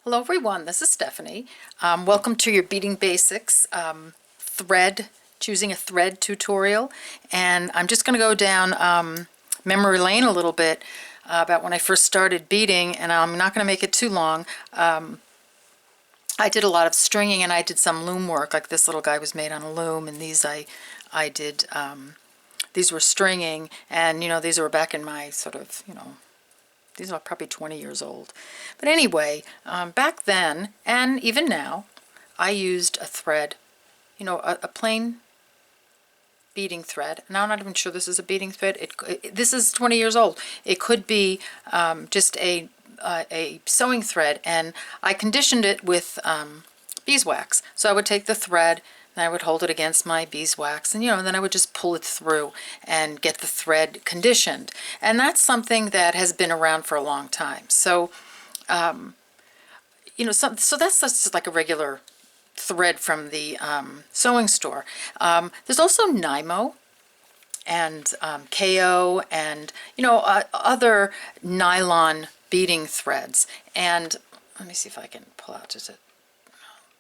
Hello everyone, this is Stephanie. Welcome to your Beading Basics choosing a thread tutorial. And I'm just going to go down memory lane a little bit about when I first started beading, and I'm not going to make it too long. I did a lot of stringing, and I did some loom work, like this little guy was made on a loom, and these I did, these were stringing, and these were back in my sort of, these are probably 20 years old. But anyway, back then, and even now, I used a thread, a plain beading thread. Now I'm not even sure this is a beading thread. This is 20 years old. It could be just a sewing thread, and I conditioned it with beeswax. So I would take the thread, and I would hold it against my beeswax, and then I would just pull it through and get the thread conditioned. And that's something that has been around for a long time. So, so that's just like a regular thread from the sewing store. There's also Nymo and KO and other nylon beading threads. And let me see if I can pull out just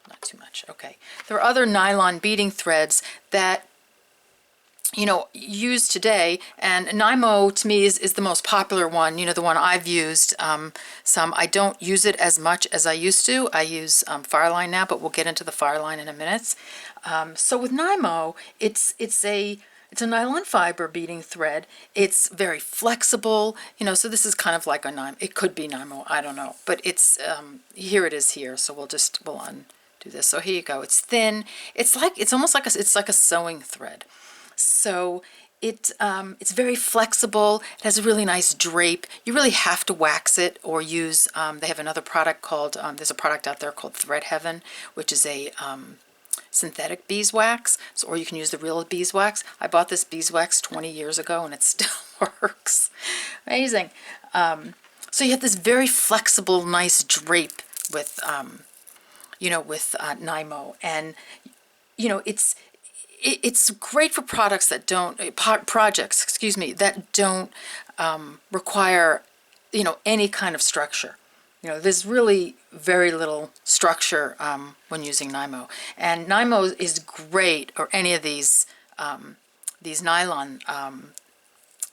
not too much. Okay. There are other nylon beading threads that, used today, and Nymo to me is the most popular one, the one I've used some. I don't use it as much as I used to. I use Fireline now, but we'll get into the Fireline in a minute. So with Nymo, it's a nylon fiber beading thread. It's very flexible, so this is kind of like a Nymo. It could be Nymo, I don't know, but it's here it is here, so we'll undo this. So here you go. It's thin. It's almost like a sewing thread. So it's very flexible. It has a really nice drape. You really have to wax it or use, they have another product called, there's a product out there called Thread Heaven, which is a synthetic beeswax, or you can use the real beeswax. I bought this beeswax 20 years ago and it still works. Amazing. So you have this very flexible, nice drape with, with Nymo, and it's great for projects that don't require any kind of structure. There's really very little structure when using Nymo, and Nymo is great, or any of these nylon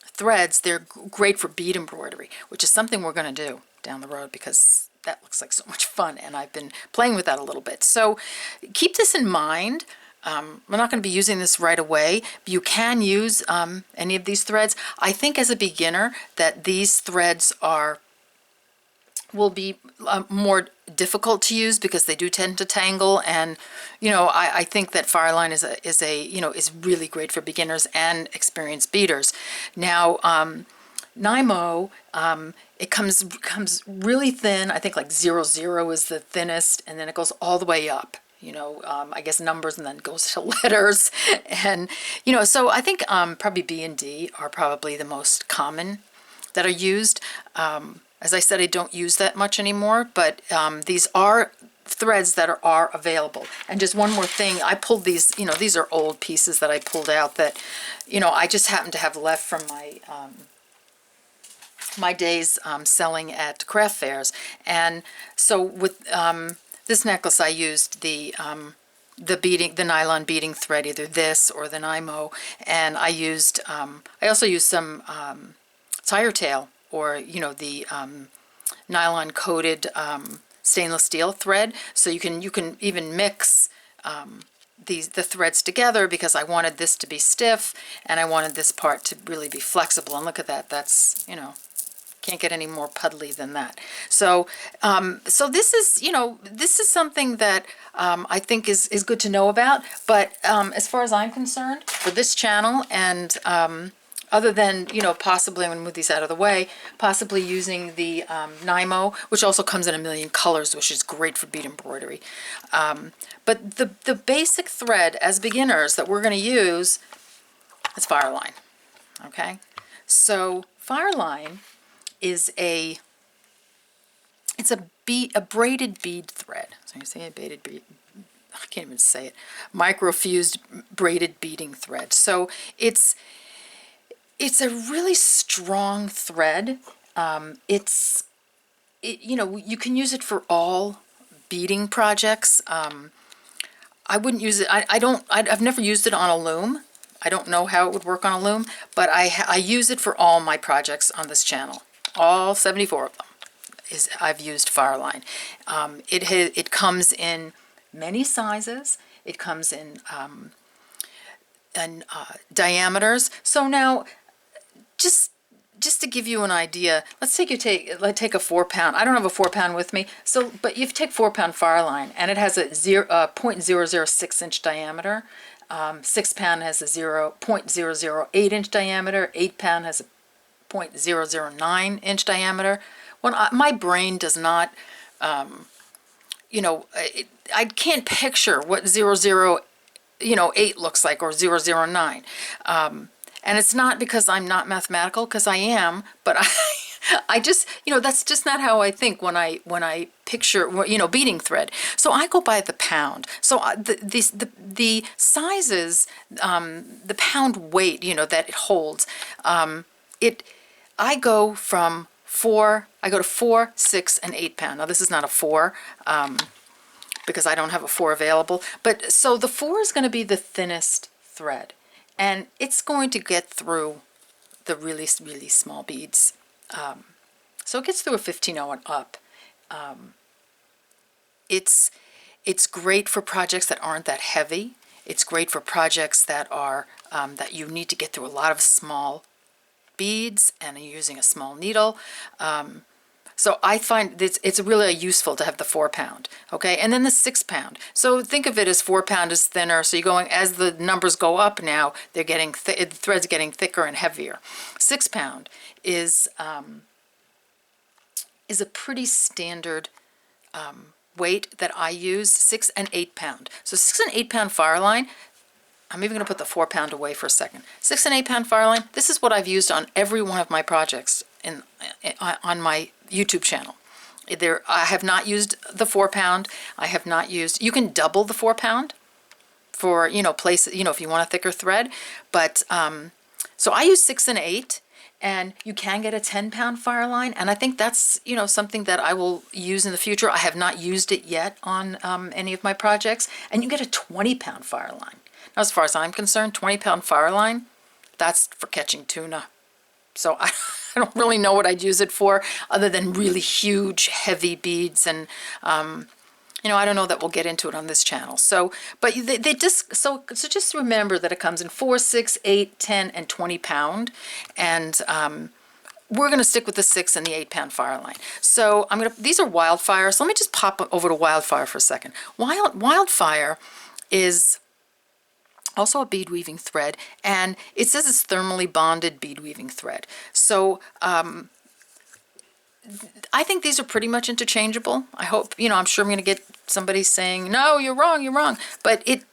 threads. They're great for bead embroidery, which is something we're going to do down the road because that looks like so much fun, and I've been playing with that a little bit. So keep this in mind. We're not going to be using this right away. But you can use any of these threads. I think as a beginner that these threads will be more difficult to use because they do tend to tangle, and I think that Fireline is really great for beginners and experienced beaders. Now Nymo, it comes really thin. I think like 00 is the thinnest, and then it goes all the way up. I guess numbers, and then goes to letters, and so I think probably B and D are probably the most common that are used. As I said, I don't use that much anymore, but these are threads that are available. And just one more thing, I pulled these. These are old pieces that I pulled out that I just happen to have left from my days selling at craft fairs. And so with this necklace, I used the nylon beading thread, either this or the Nymo, and I also used some tire tail, or the nylon coated stainless steel thread. So you can even mix the threads together, because I wanted this to be stiff and I wanted this part to really be flexible. And look at that. That's can't get any more puddly than that. So so this is something that I think is good to know about. But as far as I'm concerned, for this channel, and other than possibly, I'm going to move these out of the way, possibly using the Nymo, which also comes in a million colors, which is great for bead embroidery. But the basic thread as beginners that we're going to use is Fireline. Okay, so Fireline is a braided bead thread. So you say a braided bead, I can't even say it. Microfused braided beading thread. So it's a really strong thread. You can use it for all beading projects. I wouldn't use it. I've never used it on a loom. I don't know how it would work on a loom, but I use it for all my projects on this channel. All 74 of them I've used Fireline. It comes in many sizes. It comes in diameters. So now, just to give you an idea, let's take a 4-pound. I don't have a 4-pound with me. So, but you take 4-pound Fireline, and it has a 0.006 inch diameter. 6-pound has a 0.008 inch diameter. 8-pound has a 0.009 inch diameter. My brain does not, I can't picture what 0.008 looks like, or 0.009. And it's not because I'm not mathematical, because I am, but I just, that's just not how I think when I picture, beading thread. So I go by the pound. So the sizes, the pound weight, that it holds, I go to 4, 6, and 8-pound. Now this is not a 4, because I don't have a 4 available. But so the 4 is going to be the thinnest thread, and it's going to get through the really, really small beads. So it gets through a 15-0 and up. It's great for projects that aren't that heavy. It's great for projects that are that you need to get through a lot of small beads and you're using a small needle. So I find it's really useful to have the 4-pound, okay? And then the 6-pound. So think of it as 4-pound is thinner. So you're going, as the numbers go up now, they're getting the threads are getting thicker and heavier. 6-pound is a pretty standard weight that I use, 6 and 8-pound. So 6 and 8-pound Fireline. I'm even going to put the 4-pound away for a second. 6 and 8-pound Fireline. This is what I've used on every one of my projects on my YouTube channel. I have not used the 4-pound. I have not used. You can double the 4-pound for if you want a thicker thread. But so I use 6 and 8. And you can get a 10-pound Fireline, and I think that's something that I will use in the future. I have not used it yet on any of my projects. And you get a 20-pound Fireline. Now, as far as I'm concerned, 20-pound Fireline, that's for catching tuna. So I don't really know what I'd use it for, other than really huge, heavy beads, and I don't know that we'll get into it on this channel. So, but they just just remember that it comes in 4, 6, 8, 10, and 20-pound, and we're going to stick with the 6 and the 8-pound Fireline. So these are Wildfire. So let me just pop over to Wildfire for a second. Wildfire is also a bead weaving thread, and it says it's thermally bonded bead weaving thread. So I think these are pretty much interchangeable. I hope, I'm sure I'm going to get somebody saying, no, you're wrong. But it's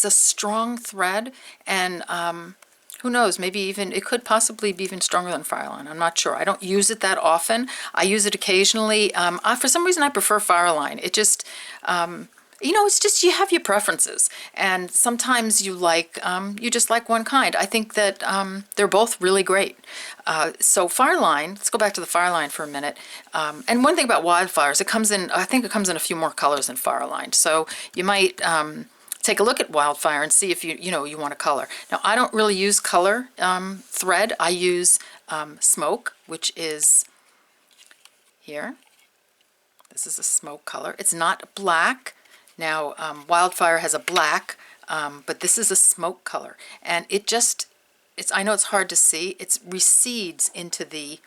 a strong thread, and who knows, maybe it could possibly be even stronger than Fireline. I'm not sure. I don't use it that often. I use it occasionally. For some reason, I prefer Fireline. It just, it's just you have your preferences, and sometimes you just like one kind. I think that they're both really great. So Fireline, let's go back to the Fireline for a minute. And one thing about Wildfire is I think it comes in a few more colors than Fireline. So you might take a look at Wildfire and see if you want a color. Now, I don't really use color thread. I use smoke, which is here. This is a smoke color. It's not black. Now, Wildfire has a black, but this is a smoke color, and I know it's hard to see. It recedes into the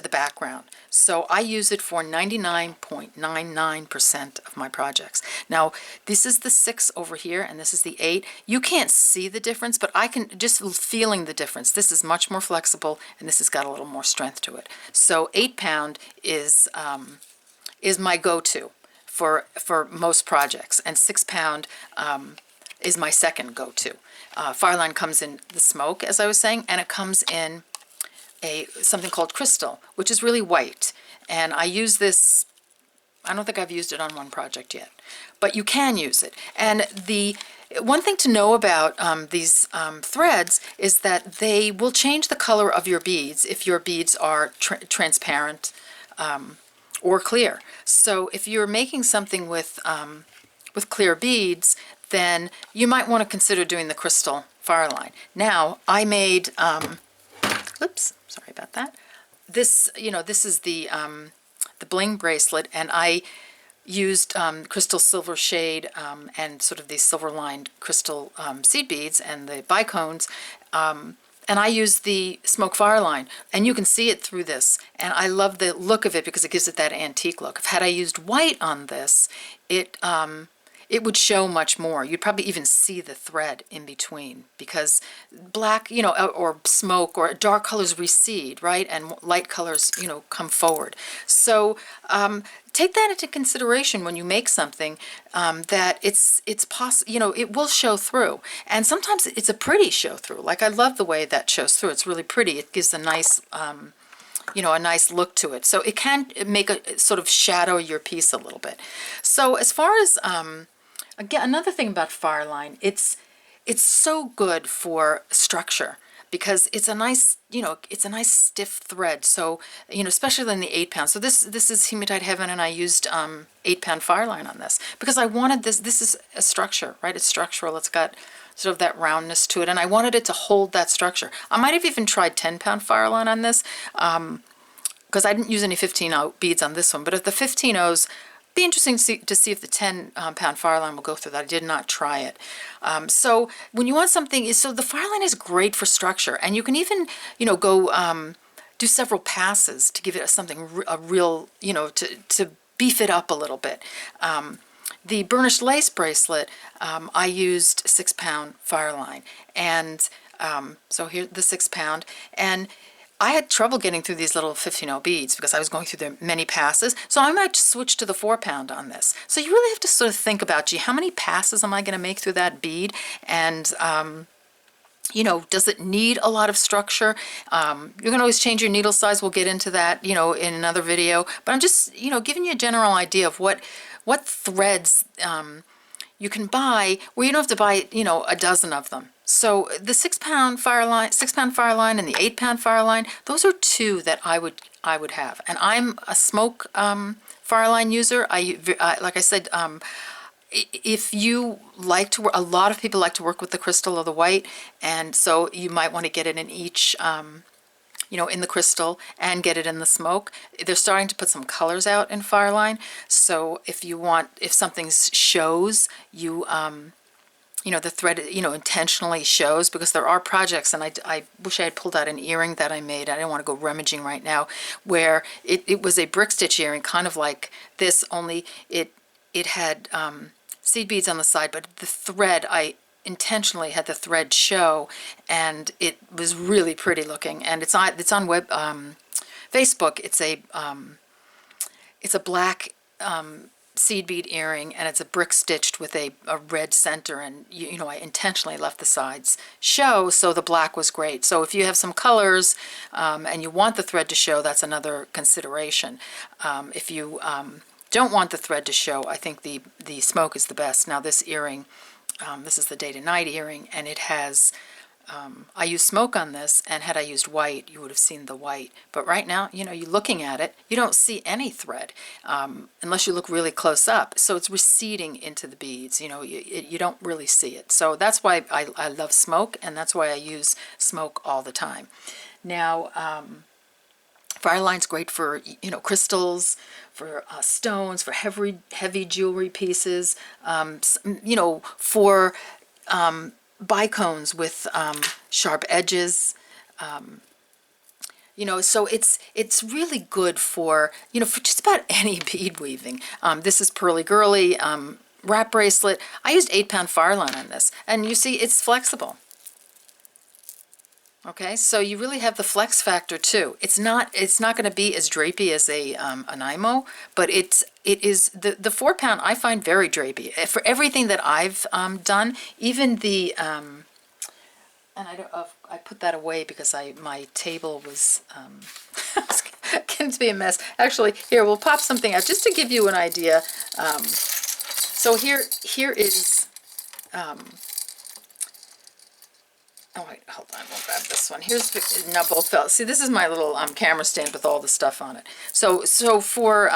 background. So I use it for 99.99% of my projects. Now, this is the 6 over here, and this is the 8. You can't see the difference, but I can just feeling the difference. This is much more flexible, and this has got a little more strength to it. So 8-pound is my go-to for most projects, and 6-pound is my second go-to. Fireline comes in the smoke, as I was saying, and it comes in something called crystal, which is really white. And I use this. I don't think I've used it on one project yet, but you can use it. And the one thing to know about these threads is that they will change the color of your beads if your beads are transparent. or clear. So if you're making something with clear beads, then you might want to consider doing the crystal fire line. Now, I made, oops, sorry about that. This, this is the bling bracelet, and I used crystal silver shade and sort of these silver-lined crystal seed beads and the bicones. And I used the smoke fire line, and you can see it through this. And I love the look of it because it gives it that antique look. Had I used white on this, it would show much more. You'd probably even see the thread in between, because black, or smoke or dark colors recede, right? And light colors, come forward. So take that into consideration when you make something, that it's possible, it will show through. And sometimes it's a pretty show through. Like, I love the way that shows through. It's really pretty. It gives a nice, a nice look to it. So it can make a sort of shadow your piece a little bit. So as far as, again, another thing about fire line, it's so good for structure, because it's a nice, it's a nice stiff thread. So, especially in the 8-pound. So this is Hematite Heaven, and I used 8-pound fire line on this because I wanted this. This is a structure, right? It's structural. It's got sort of that roundness to it, and I wanted it to hold that structure. I might have even tried 10-pound fire line on this, because I didn't use any 15-0 beads on this one. But if the 15-0s, be interesting to see if the 10-pound fire line will go through that. I did not try it. So when you want something, so the fire line is great for structure, and you can even, go do several passes to give it something, a real, to beef it up a little bit. The burnished lace bracelet, I used 6-pound fire line, and so here the 6-pound, and I had trouble getting through these little 15-0 beads because I was going through the many passes. So I might switch to the 4-pound on this. So you really have to sort of think about, gee, how many passes am I going to make through that bead? And, does it need a lot of structure? You can always change your needle size. We'll get into that, in another video. But I'm just, giving you a general idea of what threads you can buy, where you don't have to buy, a dozen of them. So the 6-pound fire line, and the 8-pound fire line, those are two that I would have. And I'm a smoke fire line user. Like I said, if you like to work, a lot of people like to work with the crystal or the white, and so you might want to get it in each, in the crystal and get it in the smoke. They're starting to put some colors out in fire line. So if something shows, the thread, intentionally shows, because there are projects, and I wish I had pulled out an earring that I made. I don't want to go rummaging right now, where it was a brick stitch earring, kind of like this, only it had seed beads on the side, but the thread, I intentionally had the thread show, and it was really pretty looking. And it's on Facebook. It's a black seed bead earring, and it's a brick stitched with a red center, and I intentionally left the sides show, so the black was great. So if you have some colors and you want the thread to show, that's another consideration. If you don't want the thread to show, I think the smoke is the best. Now this earring, this is the day to night earring, and it has I used smoke on this, and had I used white, you would have seen the white. But right now, you're looking at it, you don't see any thread unless you look really close up. So it's receding into the beads. You don't really see it. So that's why I love smoke, and that's why I use smoke all the time. Now, fire line's great for crystals, for stones, for heavy jewelry pieces, for bicones with sharp edges, so it's really good for for just about any bead weaving. This is Pearly Girly wrap bracelet. I used 8-pound fire line on this, and you see it's flexible. Okay, so you really have the flex factor too. It's not going to be as drapey as a IMO, but it is the 4-pound I find very drapey for everything that I've done. Even the and I put that away because my table was getting to be a mess. Actually, here we'll pop something out just to give you an idea. So here is. Oh wait, hold on, we'll grab this one. Here's, now both fell. See, this is my little camera stand with all the stuff on it. So for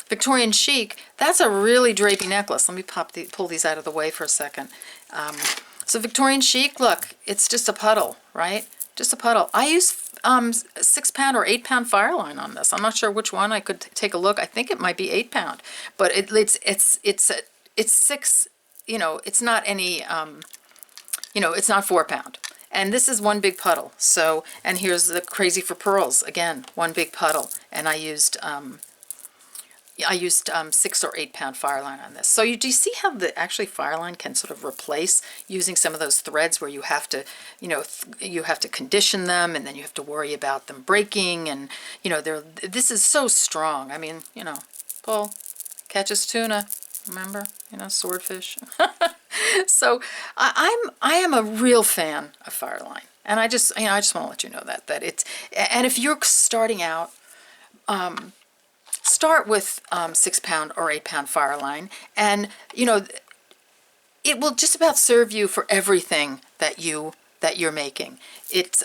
Victorian chic, that's a really drapey necklace. Let me pull these out of the way for a second. So Victorian chic, look, it's just a puddle, right? Just a puddle. I use 6-pound or 8-pound Fireline on this. I'm not sure which one. I could take a look. I think it might be 8-pound, but it's 6. You know, it's not any. You know, it's not 4-pound. And this is one big puddle. So, and here's the Crazy for Pearls, again, one big puddle. And I used 6 or 8-pound Fireline on this. So do you see how the actually Fireline can sort of replace using some of those threads where you have to, you know, you have to condition them, and then you have to worry about them breaking, and you know, this is so strong. I mean, you know, Paul catches tuna, remember, you know, swordfish. So I am a real fan of Fireline, and I just want to let you know that it's, and if you're starting out, start with 6-pound or 8-pound Fireline, and you know, it will just about serve you for everything that you're making. It's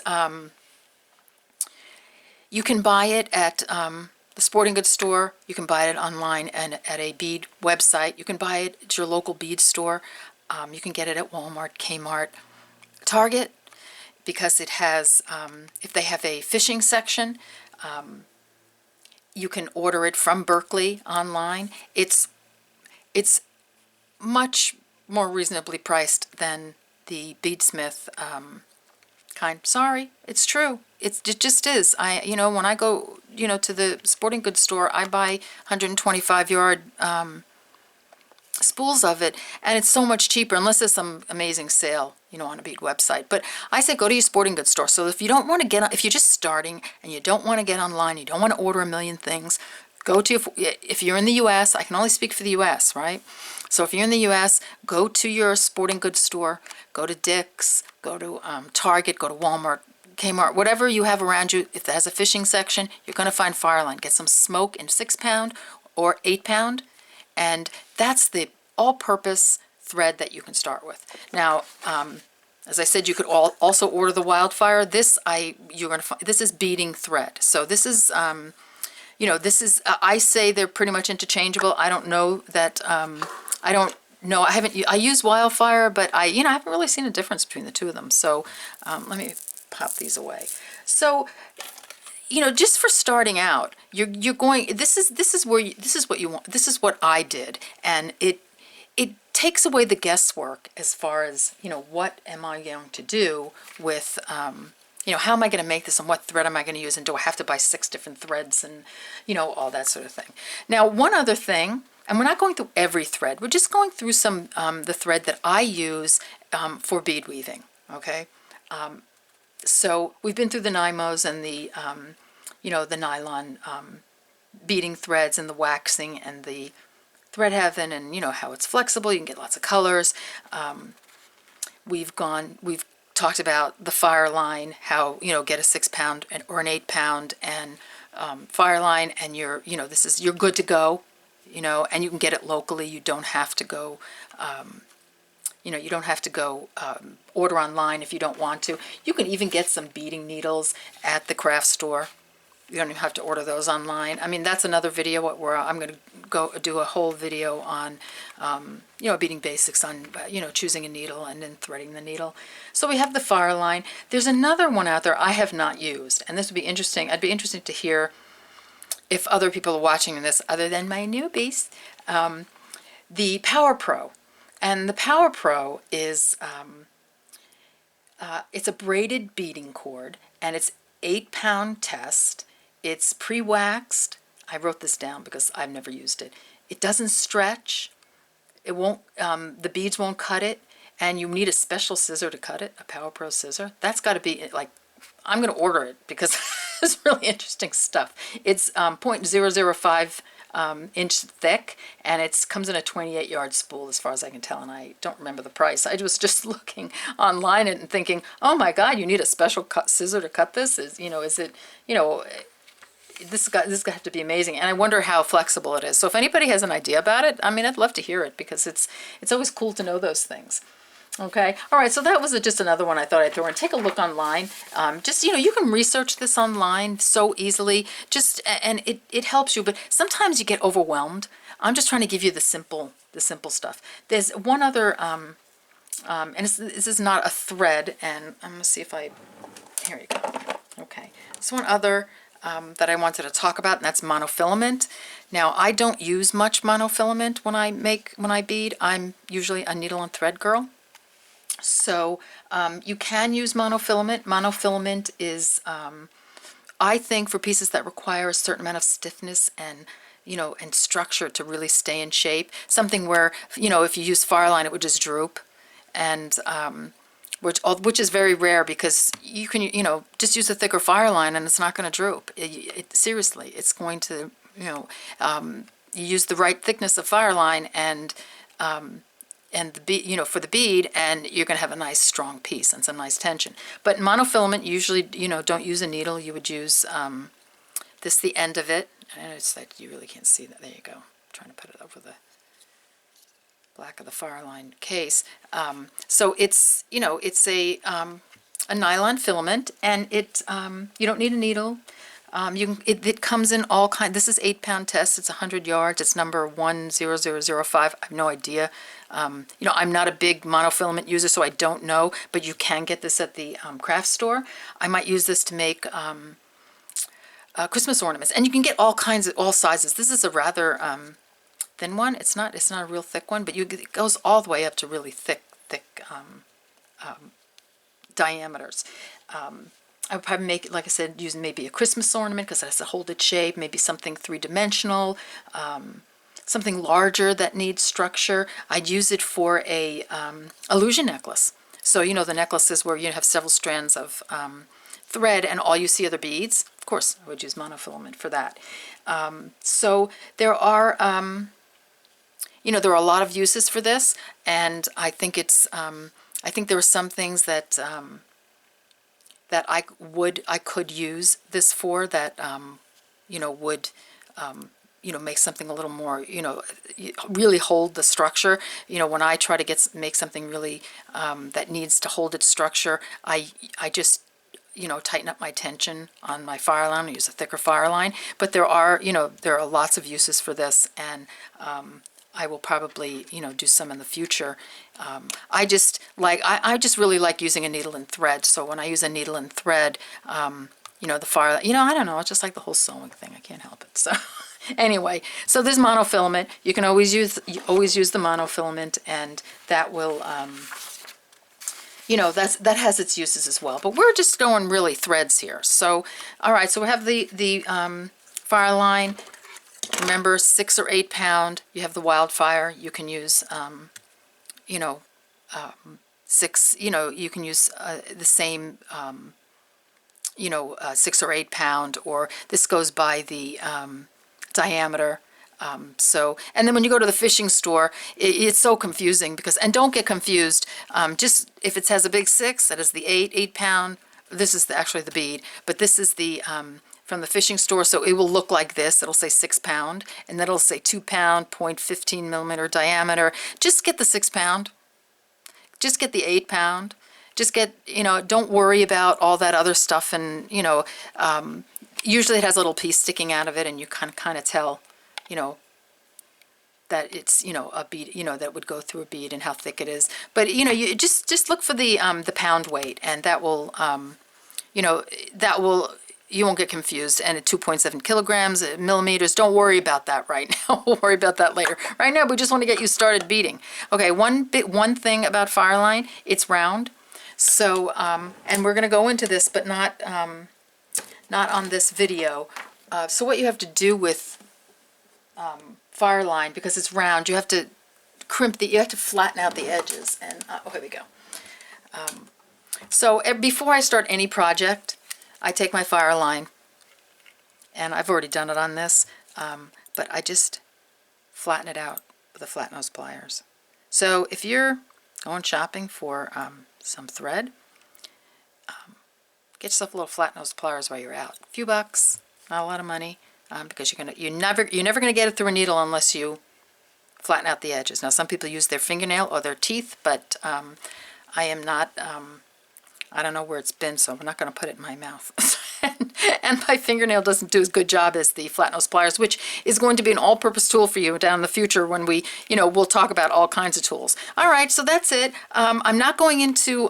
you can buy it at the sporting goods store. You can buy it online and at a bead website. You can buy it at your local bead store. You can get it at Walmart, Kmart, Target, because it has, if they have a fishing section, you can order it from Berkeley online. It's much more reasonably priced than the Beadsmith kind. Sorry, it's true. It just is. You know, when I go, you know, to the sporting goods store, I buy 125-yard spools of it, and it's so much cheaper, unless there's some amazing sale, you know, on a bead website. But I say go to your sporting goods store. So if you don't want to get, if you're just starting and you don't want to get online, you don't want to order a million things, go to, if you're in the U.S., I can only speak for the U.S., right? So if you're in the U.S., go to your sporting goods store, go to Dick's, go to Target, go to Walmart, Kmart, whatever you have around you. If it has a fishing section, you're going to find Fireline. Get some smoke in 6-pound or 8-pound, and that's the all-purpose thread that you can start with. Now, as I said, you could also order the Wildfire. This you're going to find, this is beading thread. So this is, you know, this is, I say they're pretty much interchangeable. I don't know that, I don't know. I use Wildfire, but I haven't really seen a difference between the two of them. So let me pop these away. So, you know, just for starting out, you're going. This is what you want. This is what I did, and it takes away the guesswork as far as, you know, what am I going to do with, you know, how am I going to make this, and what thread am I going to use, and do I have to buy 6 different threads, and you know, all that sort of thing. Now, one other thing, and we're not going through every thread. We're just going through some the thread that I use for bead weaving. Okay. So we've been through the Nymos and the, you know, the nylon beading threads and the waxing and the thread heaven, and you know how it's flexible. You can get lots of colors. We've talked about the Fireline, how, you know, get a 6-pound or an 8-pound and Fireline, and you're good to go. You know, and you can get it locally. You don't have to go. You know, you don't have to go order online if you don't want to. You can even get some beading needles at the craft store. You don't even have to order those online. I mean, that's another video where I'm going to go do a whole video on, you know, beading basics, on, you know, choosing a needle and then threading the needle. So we have the Fireline. There's another one out there I have not used, and this would be interesting. I'd be interested to hear if other people are watching this other than my newbies. The Power Pro. And the Power Pro is, it's a braided beading cord, and it's 8-pound test. It's pre-waxed. I wrote this down because I've never used it. It doesn't stretch. It won't, the beads won't cut it, and you need a special scissor to cut it, a Power Pro scissor. That's got to be, like, I'm going to order it because it's really interesting stuff. It's 0.005 inch thick, and it comes in a 28-yard spool as far as I can tell, and I don't remember the price. I was just looking online and thinking, oh my God, you need a special scissor to cut this? Is it, you know, this got to have to be amazing, and I wonder how flexible it is. So if anybody has an idea about it, I mean, I'd love to hear it, because it's always cool to know those things. Okay. All right. So that was just another one I thought I'd throw in. Take a look online. Just, you can research this online so easily. And it helps you. But sometimes you get overwhelmed. I'm just trying to give you the simple stuff. There's one other, and this is not a thread. And I'm going to see if here you go. Okay. There's one other that I wanted to talk about, and that's monofilament. Now, I don't use much monofilament when I bead. I'm usually a needle and thread girl. So you can use monofilament. Monofilament is, I think, for pieces that require a certain amount of stiffness and and structure to really stay in shape. Something where if you use Fireline, it would just droop, and which is very rare because you can just use a thicker Fireline and it's not going to droop. Seriously, it's going to you use the right thickness of Fireline and the bead, for the bead, and you're going to have a nice strong piece and some nice tension. But monofilament, usually, don't use a needle. You would use the end of it. And it's that you really can't see that. There you go. I'm trying to put it over the black of the Fireline case. So it's, it's a nylon filament, and you don't need a needle. It comes in all kinds. This is 8-pound test. It's 100 yards. It's number 10005. I have no idea. I'm not a big monofilament user, so I don't know, but you can get this at the craft store. I might use this to make Christmas ornaments, and you can get all sizes. This is a rather thin one. It's not a real thick one, but it goes all the way up to really thick diameters. I would probably make it, like I said, using maybe a Christmas ornament because it has to hold its shape, maybe something three-dimensional, something larger that needs structure. I'd use it for a illusion necklace. So, the necklaces where you have several strands of thread and all you see are the beads. Of course, I would use monofilament for that. So there are, there are a lot of uses for this, and I think I think there are some things that that I could use this for that would make something a little more really hold the structure. When I try to make something really that needs to hold its structure, I just tighten up my tension on my Fireline. I use a thicker Fireline, but there are lots of uses for this, and I will probably do some in the future. I just really like using a needle and thread. So when I use a needle and thread, the Fireline, I don't know, I just like the whole sewing thing. I can't help it. So anyway, so there's monofilament. You can always use the monofilament, and that will that has its uses as well. But we're just going really threads here. So all right, so we have the Fireline. Remember, 6 or 8 pound. You have the Wildfire. You can use, 6. You can use the same, 6 or 8 pound, or this goes by the diameter. And then when you go to the fishing store, it's so confusing and don't get confused. Just if it has a big 6, that is the 8 pound. This is actually the bead, but this is the from the fishing store, so it will look like this. It'll say 6 pound, and then it'll say 2 pound, 0.15 millimeter diameter. Just get the 6 pound. Just get the 8 pound. Just get, don't worry about all that other stuff, and, usually it has a little piece sticking out of it, and you can kind of tell, that it's, a bead, that would go through a bead and how thick it is. But, you just look for the pound weight, and that will, you won't get confused. And at 2.7 kilograms, millimeters, don't worry about that right now. We'll worry about that later. Right now, we just want to get you started beading. Okay, one thing about Fireline, it's round. So, and we're going to go into this, but not on this video. So what you have to do with Fireline, because it's round, you have to you have to flatten out the edges. And here we go. So before I start any project, I take my Fireline, and I've already done it on this, but I just flatten it out with the flat nose pliers. So if you're going shopping for some thread, get yourself a little flat nose pliers while you're out. A few bucks, not a lot of money, because you're never gonna get it through a needle unless you flatten out the edges. Now some people use their fingernail or their teeth, but I am not, I don't know where it's been, so I'm not going to put it in my mouth. And my fingernail doesn't do as good job as the flat nose pliers, which is going to be an all-purpose tool for you down in the future when we, we'll talk about all kinds of tools. All right, so that's it. I'm not going into,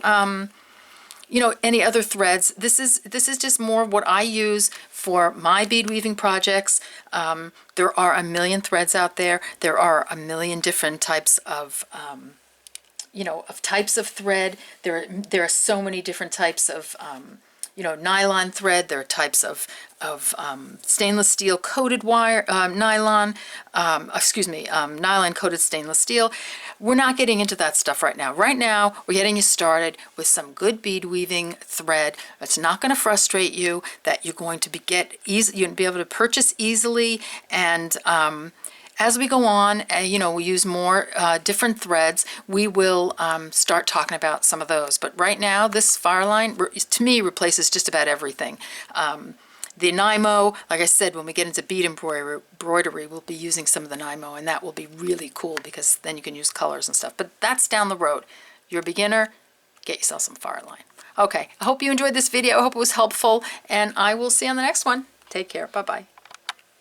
any other threads. This is just more what I use for my bead weaving projects. There are a million threads out there. There are a million different types of types of thread. There are so many different types of nylon thread. There are types of stainless steel coated wire, nylon coated stainless steel. We're not getting into that stuff right now. Right now, we're getting you started with some good bead weaving thread that's not going to frustrate you, that you're going to you'll be able to purchase easily, and as we go on, we use more different threads, we will start talking about some of those. But right now, this Fireline, to me, replaces just about everything. The Nymo, like I said, when we get into bead embroidery, we'll be using some of the Nymo, and that will be really cool because then you can use colors and stuff. But that's down the road. You're a beginner, get yourself some Fireline. Okay, I hope you enjoyed this video. I hope it was helpful, and I will see you on the next one. Take care. Bye-bye.